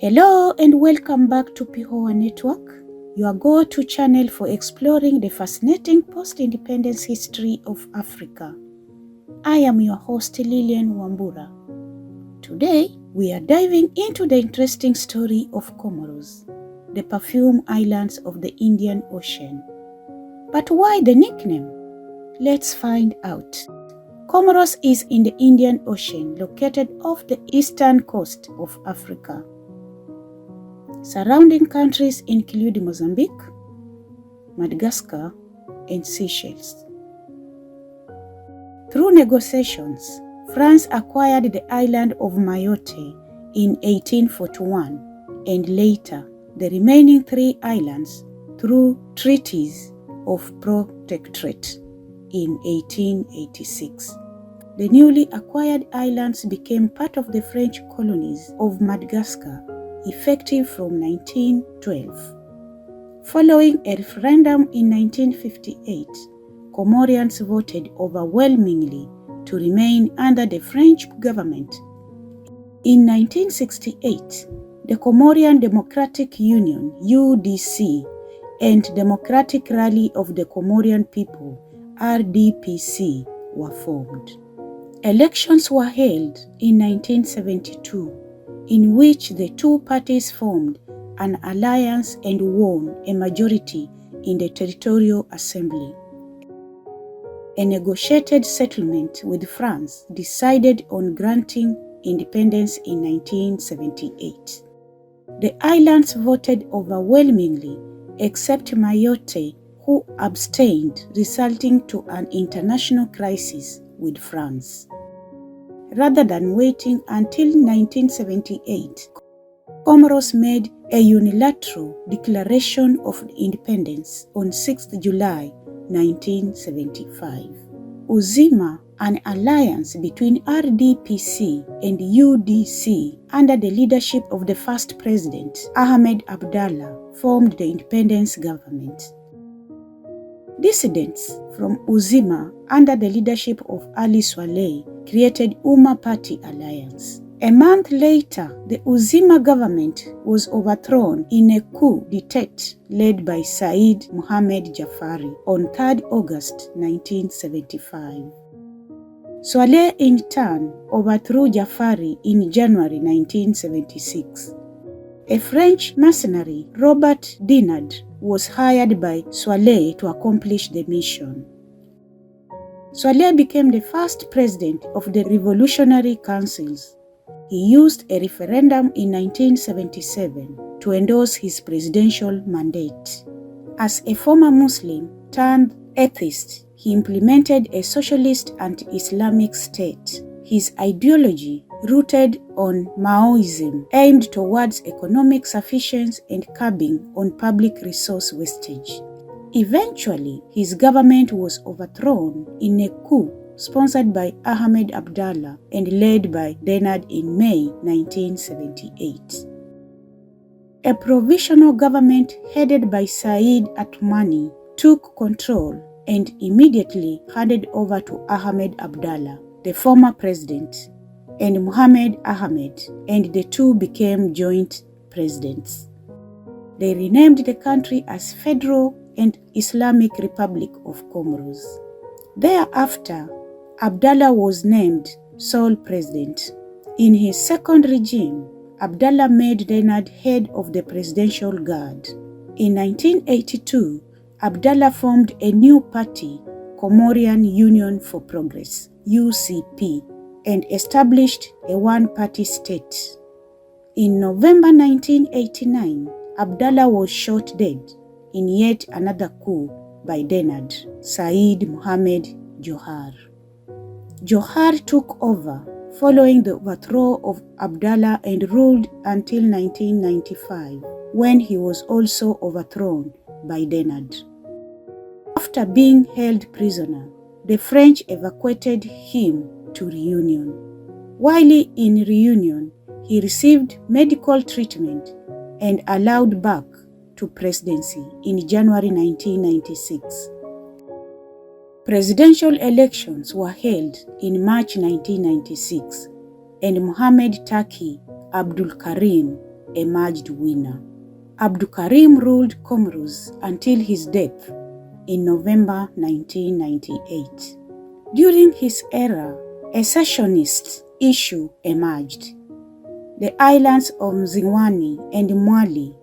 Hello and welcome back to PIHOA Network, your go-to channel for exploring the fascinating post-independence history of Africa. I am your host Lillian Wambura. Today, we are diving into the interesting story of Comoros, the perfume islands of the Indian Ocean. But why the nickname? Let's find out. Comoros is in the Indian Ocean, located off the eastern coast of Africa. Surrounding countries include Mozambique, Madagascar, and Seychelles. Through negotiations, France acquired the island of Mayotte in 1841 and later the remaining 3 islands through treaties of protectorate in 1886. The newly acquired islands became part of the French colonies of Madagascar, effective from 1912. Following a referendum in 1958, Comorians voted overwhelmingly to remain under the French government. In 1968, the Comorian Democratic Union (UDC) and Democratic Rally of the Comorian People (RDPC) were formed. Elections were held in 1972, in which the two parties formed an alliance and won a majority in the Territorial Assembly. A negotiated settlement with France decided on granting independence in 1978. The islands voted overwhelmingly, except Mayotte, who abstained, resulting to an international crisis with France. Rather than waiting until 1978, Comoros made a unilateral declaration of independence on 6 July 1975. UZIMA, an alliance between RDPC and UDC under the leadership of the first president, Ahmed Abdallah, formed the independence government. Dissidents from UZIMA under the leadership of Ali Swaleh created Umma Party Alliance. A month later, the UZIMA government was overthrown in a coup d'etat led by Said Mohamed Jafari on 3 August 1975. Swaleh in turn overthrew Jafari in January 1976. A French mercenary, Robert Dinard, was hired by Swaleh to accomplish the mission. Swaleh became the first president of the Revolutionary Councils. He used a referendum in 1977 to endorse his presidential mandate. As a former Muslim turned atheist, he implemented a socialist anti-Islamic state. His ideology, rooted on Maoism, aimed towards economic sufficiency and curbing on public resource wastage. Eventually, his government was overthrown in a coup sponsored by Ahmed Abdallah and led by Dinard in May 1978. A provisional government headed by Said Atmani took control and immediately handed over to Ahmed Abdallah, the former president, and Mohamed Ahmed, and the two became joint presidents. They renamed the country as Federal and Islamic Republic of Comoros. Thereafter, Abdallah was named sole president. In his second regime, Abdallah made Dinard head of the Presidential Guard. In 1982, Abdallah formed a new party, Comorian Union for Progress, UCP, and established a one-party state. In November 1989, Abdallah was shot dead in yet another coup by Dinard, Said Mohamed Johar. Johar took over following the overthrow of Abdallah and ruled until 1995, when he was also overthrown by Dinard. After being held prisoner, the French evacuated him to Reunion. While in Reunion, he received medical treatment and allowed back to presidency in January 1996. Presidential elections were held in March 1996, and Mohamed Taqi Abdul Karim emerged winner. Abdul Karim ruled Comoros until his death in November 1998. During his era, a secessionist issue emerged. The islands of Mzingwani and Mwali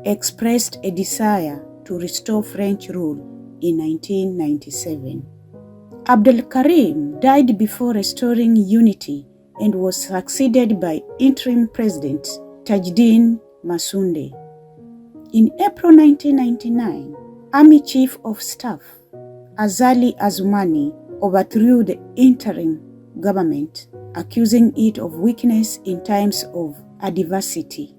expressed a desire to restore French rule in 1997. Abdul Karim died before restoring unity and was succeeded by interim president Tajuddin Masoud. In April 1999, Army Chief of Staff Azali Assoumani overthrew the interim government, accusing it of weakness in times of adversity.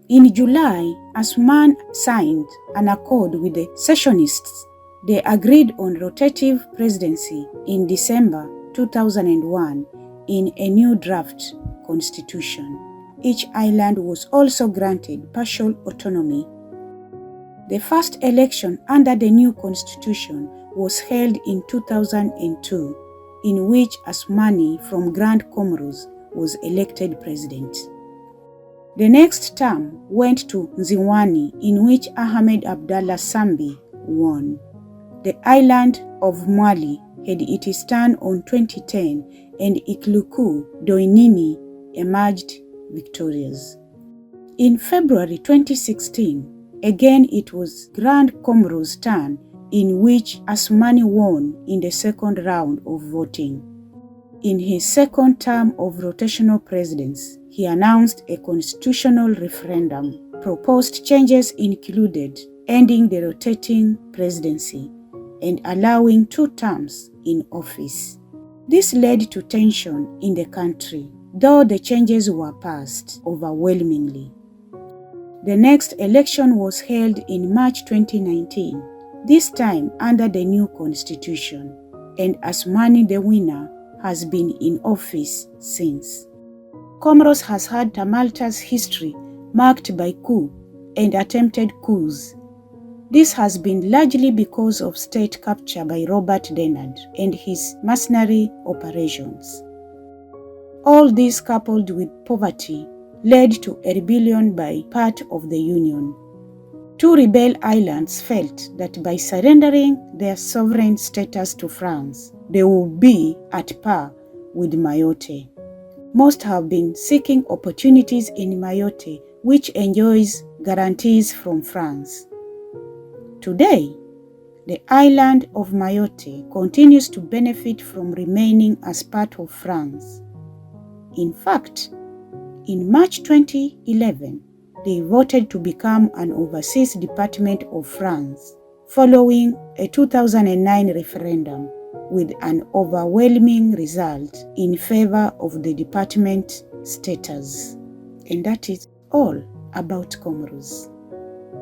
In July, Assoumani signed an accord with the secessionists. They agreed on rotative presidency in December 2001 in a new draft constitution. Each island was also granted partial autonomy. The first election under the new constitution was held in 2002, in which Assoumani from Grand Comoros was elected president. The next term went to Mzingwani, in which Ahmed Abdallah Sambi won. The island of Mwali had its turn on 2010, and Ikluku Doinini emerged victorious. In February 2016, again it was Grand Comoros' turn, in which Assoumani won in the second round of voting. In his second term of rotational presidency, he announced a constitutional referendum. Proposed changes included ending the rotating presidency and allowing 2 terms in office. This led to tension in the country, though the changes were passed overwhelmingly. The next election was held in March 2019, this time under the new constitution, and Assoumani, the winner, has been in office since. Comoros has had tumultuous history marked by coup and attempted coups. This has been largely because of state capture by Robert Denard and his mercenary operations. All this, coupled with poverty, led to a rebellion by part of the Union. 2 rebel islands felt that by surrendering their sovereign status to France, they would be at par with Mayotte. Most have been seeking opportunities in Mayotte, which enjoys guarantees from France. Today, the island of Mayotte continues to benefit from remaining as part of France. In fact, in March 2011, they voted to become an overseas department of France, following a 2009 referendum with an overwhelming result in favor of the department status. And that is all about Comoros.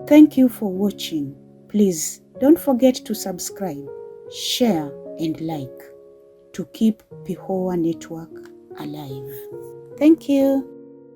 Thank you for watching. Please don't forget to subscribe, share, and like to keep Pihowa Network alive. Thank you.